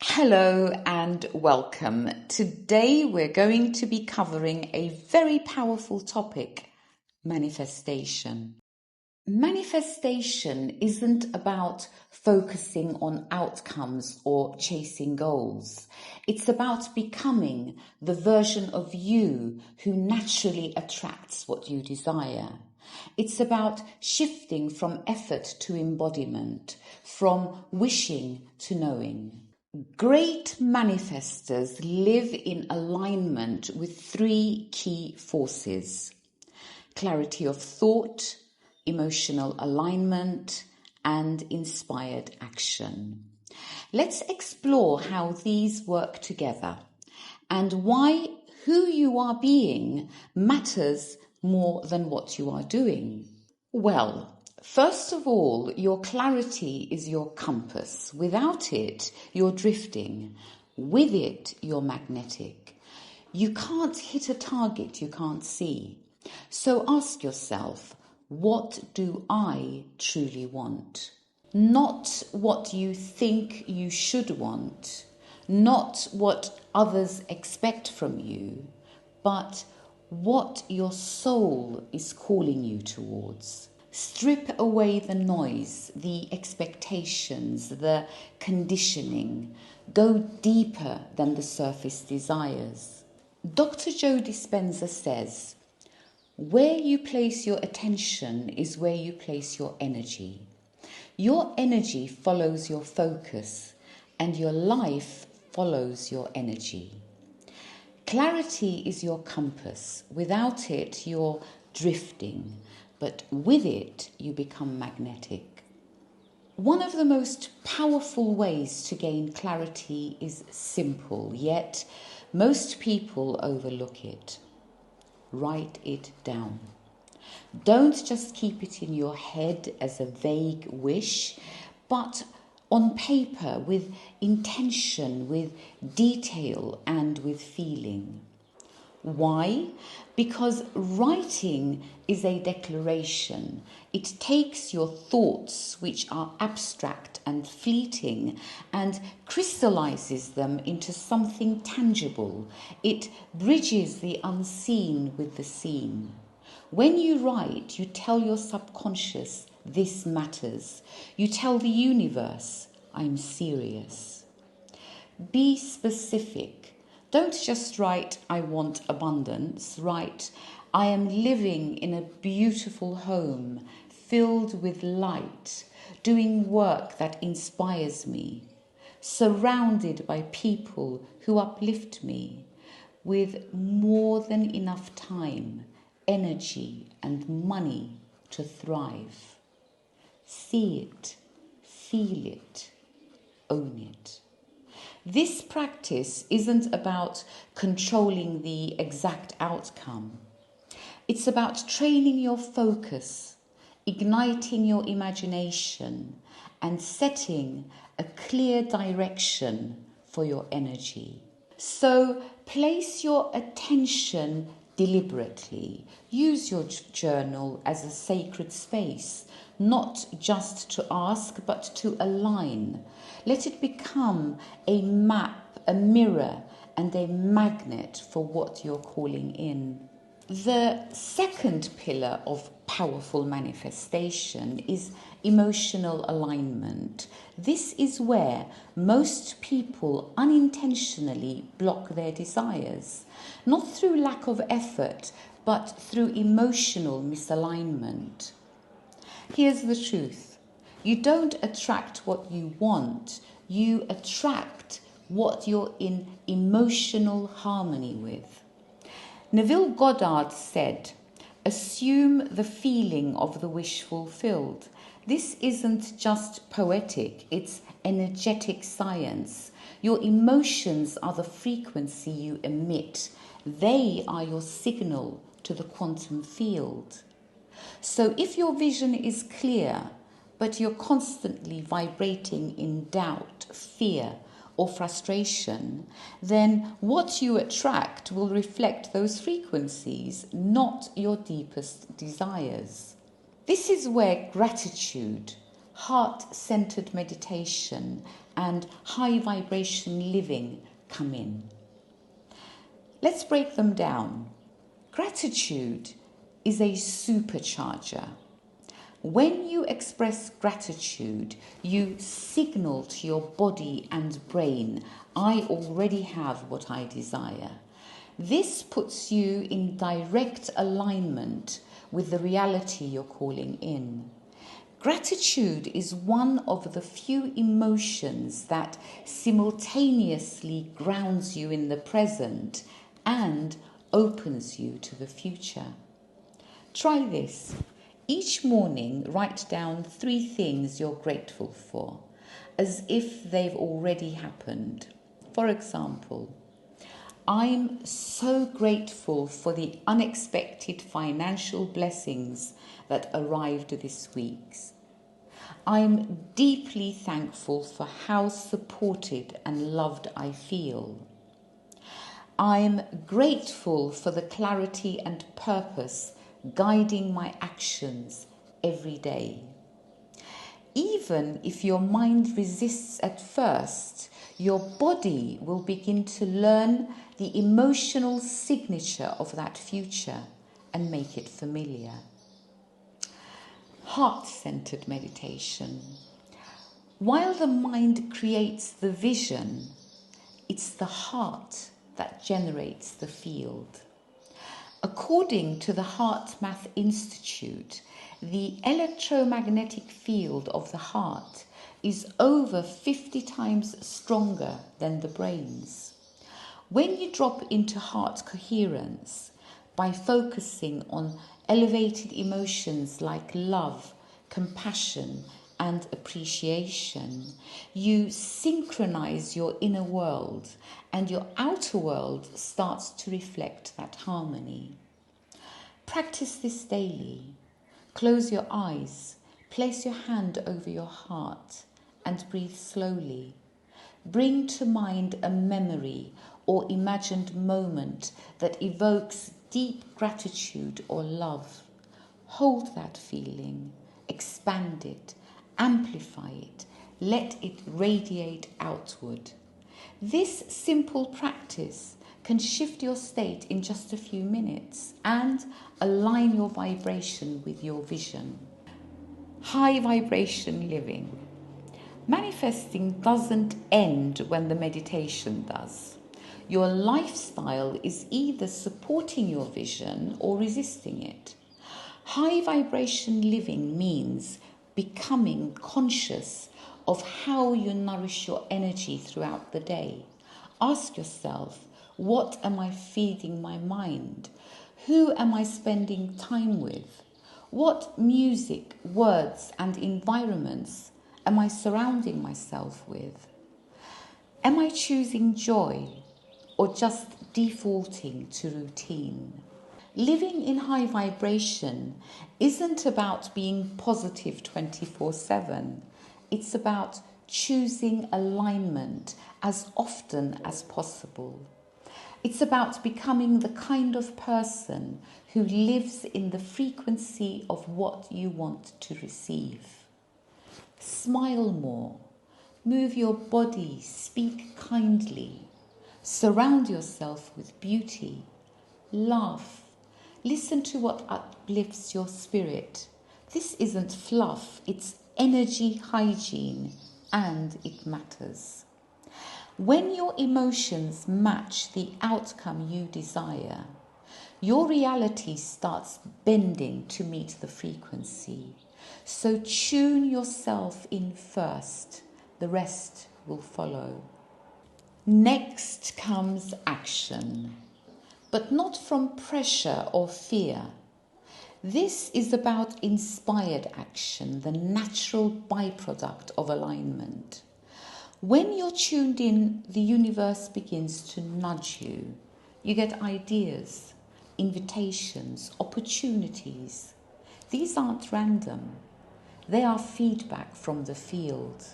Hello and welcome. Today we're going to be covering a very powerful topic, manifestation. Manifestation isn't about focusing on outcomes or chasing goals. It's about becoming the version of you who naturally attracts what you desire. It's about shifting from effort to embodiment, from wishing to knowing. Great manifestors live in alignment with three key forces: clarity of thought, emotional alignment, and inspired action. Let's explore how these work together and why who you are being matters more than what you are doing. Well, first of all, your clarity is your compass. Without it, you're drifting. With it, you're magnetic. You can't hit a target you can't see. So ask yourself, what do I truly want? Not what you think you should want, not what others expect from you, but what your soul is calling you towards. Strip away the noise, the expectations, the conditioning. Go deeper than the surface desires. Dr. Joe Dispenza says, where you place your attention is where you place your energy. Your energy follows your focus, and your life follows your energy. Clarity is your compass. Without it, you're drifting, but with it, you become magnetic. One of the most powerful ways to gain clarity is simple, yet most people overlook it. Write it down. Don't just keep it in your head as a vague wish, but on paper with intention, with detail, and with feeling. Why? Because writing is a declaration. It takes your thoughts, which are abstract and fleeting, and crystallizes them into something tangible. It bridges the unseen with the seen. When you write, you tell your subconscious, this matters. You tell the universe, I'm serious. Be specific. Don't just write, I want abundance. Write, I am living in a beautiful home, filled with light, doing work that inspires me, surrounded by people who uplift me, with more than enough time, energy, and money to thrive. See it, feel it, own it. This practice isn't about controlling the exact outcome. It's about training your focus, igniting your imagination, and setting a clear direction for your energy. So place your attention deliberately. Use your journal as a sacred space, not just to ask, but to align. Let it become a map, a mirror, and a magnet for what you're calling in. The second pillar of powerful manifestation is emotional alignment. This is where most people unintentionally block their desires, not through lack of effort, but through emotional misalignment. Here's the truth. You don't attract what you want, you attract what you're in emotional harmony with. Neville Goddard said, assume the feeling of the wish fulfilled. This isn't just poetic, it's energetic science. Your emotions are the frequency you emit. They are your signal to the quantum field. So if your vision is clear, but you're constantly vibrating in doubt, fear, or frustration, then what you attract will reflect those frequencies, not your deepest desires. This is where gratitude, heart-centered meditation, and high vibration living come in. Let's break them down. Gratitude is a supercharger. When you express gratitude, you signal to your body and brain, I already have what I desire. This puts you in direct alignment with the reality you're calling in. Gratitude is one of the few emotions that simultaneously grounds you in the present and opens you to the future. Try this. Each morning, write down 3 things you're grateful for, as if they've already happened. For example, I'm so grateful for the unexpected financial blessings that arrived this week. I'm deeply thankful for how supported and loved I feel. I'm grateful for the clarity and purpose guiding my actions every day. Even if your mind resists at first, your body will begin to learn the emotional signature of that future and make it familiar. Heart-centered meditation. While the mind creates the vision, it's the heart that generates the field. According to the Heart Math Institute, the electromagnetic field of the heart is over 50 times stronger than the brain's. When you drop into heart coherence by focusing on elevated emotions like love, compassion, and appreciation, you synchronize your inner world and your outer world starts to reflect that harmony. Practice this daily. Close your eyes, place your hand over your heart and breathe slowly. Bring to mind a memory or imagined moment that evokes deep gratitude or love. Hold that feeling, expand it, amplify it, let it radiate outward. This simple practice can shift your state in just a few minutes and align your vibration with your vision. High vibration living. Manifesting doesn't end when the meditation does. Your lifestyle is either supporting your vision or resisting it. High vibration living means becoming conscious of how you nourish your energy throughout the day. Ask yourself, what am I feeding my mind? Who am I spending time with? What music, words, and environments am I surrounding myself with? Am I choosing joy or just defaulting to routine? Living in high vibration isn't about being positive 24/7. It's about choosing alignment as often as possible. It's about becoming the kind of person who lives in the frequency of what you want to receive. Smile more, move your body, speak kindly, surround yourself with beauty, laugh, listen to what uplifts your spirit. This isn't fluff, it's energy hygiene, and it matters. When your emotions match the outcome you desire, your reality starts bending to meet the frequency. So tune yourself in first, the rest will follow. Next comes action, but not from pressure or fear. This is about inspired action, the natural byproduct of alignment. When you're tuned in, the universe begins to nudge you. You get ideas, invitations, opportunities. These aren't random. They are feedback from the field.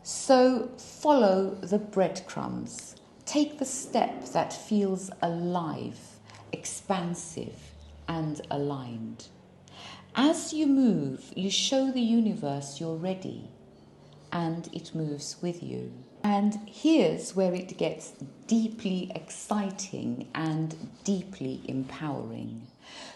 So follow the breadcrumbs. Take the step that feels alive, expansive, and aligned. As you move, you show the universe you're ready. and it moves with you. And here's where it gets deeply exciting and deeply empowering.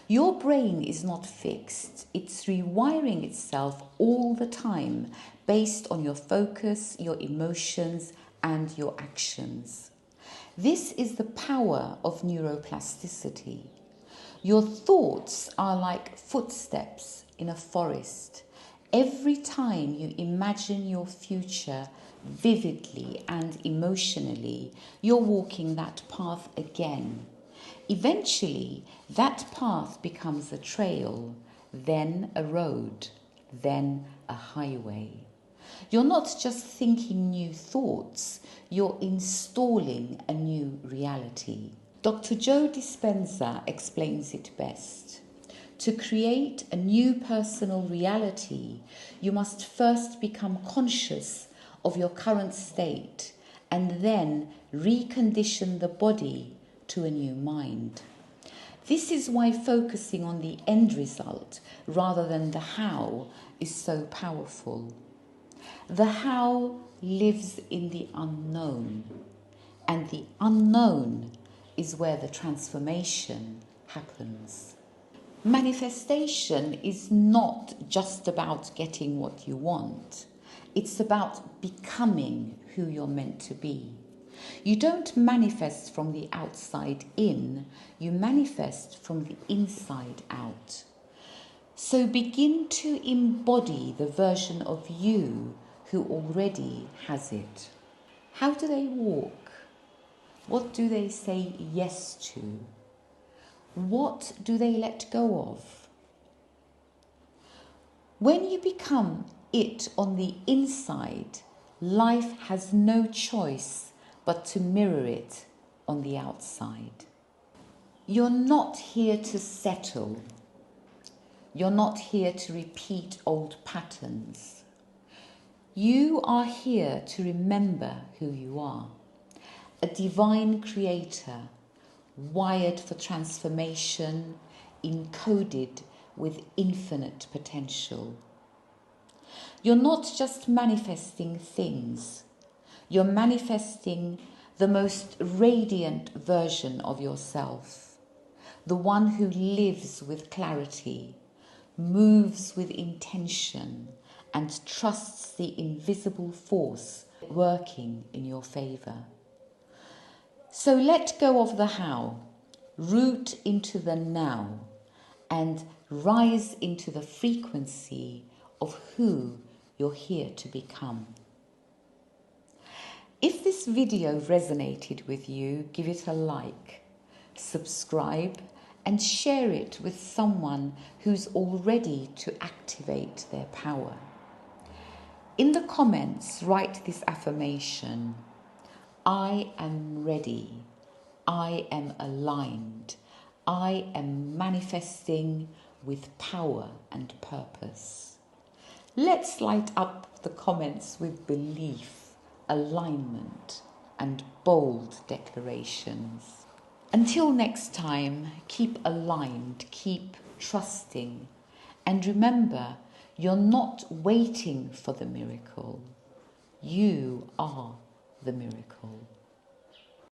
Your brain is not fixed. It's rewiring itself all the time based on your focus, your emotions, and your actions. This is the power of neuroplasticity. Your thoughts are like footsteps in a forest. Every time you imagine your future vividly and emotionally, you're walking that path again. Eventually, that path becomes a trail, then a road, then a highway. You're not just thinking new thoughts, you're installing a new reality. Dr. Joe Dispenza explains it best. To create a new personal reality, you must first become conscious of your current state and then recondition the body to a new mind. This is why focusing on the end result rather than the how is so powerful. The how lives in the unknown, and the unknown is where the transformation happens. Manifestation is not just about getting what you want. It's about becoming who you're meant to be. You don't manifest from the outside in, you manifest from the inside out. So begin to embody the version of you who already has it. How do they walk? What do they say yes to? What do they let go of? When you become it on the inside, life has no choice but to mirror it on the outside. You're not here to settle. You're not here to repeat old patterns. You are here to remember who you are. A divine creator, wired for transformation, encoded with infinite potential. You're not just manifesting things. You're manifesting the most radiant version of yourself, the one who lives with clarity, moves with intention, and trusts the invisible force working in your favour. So let go of the how, root into the now, and rise into the frequency of who you're here to become. If this video resonated with you, give it a like, subscribe, and share it with someone who's all ready to activate their power. In the comments, write this affirmation: I am ready, I am aligned, I am manifesting with power and purpose. Let's light up the comments with belief, alignment, and bold declarations. Until next time, keep aligned, keep trusting, and remember, you're not waiting for the miracle. You are the miracle.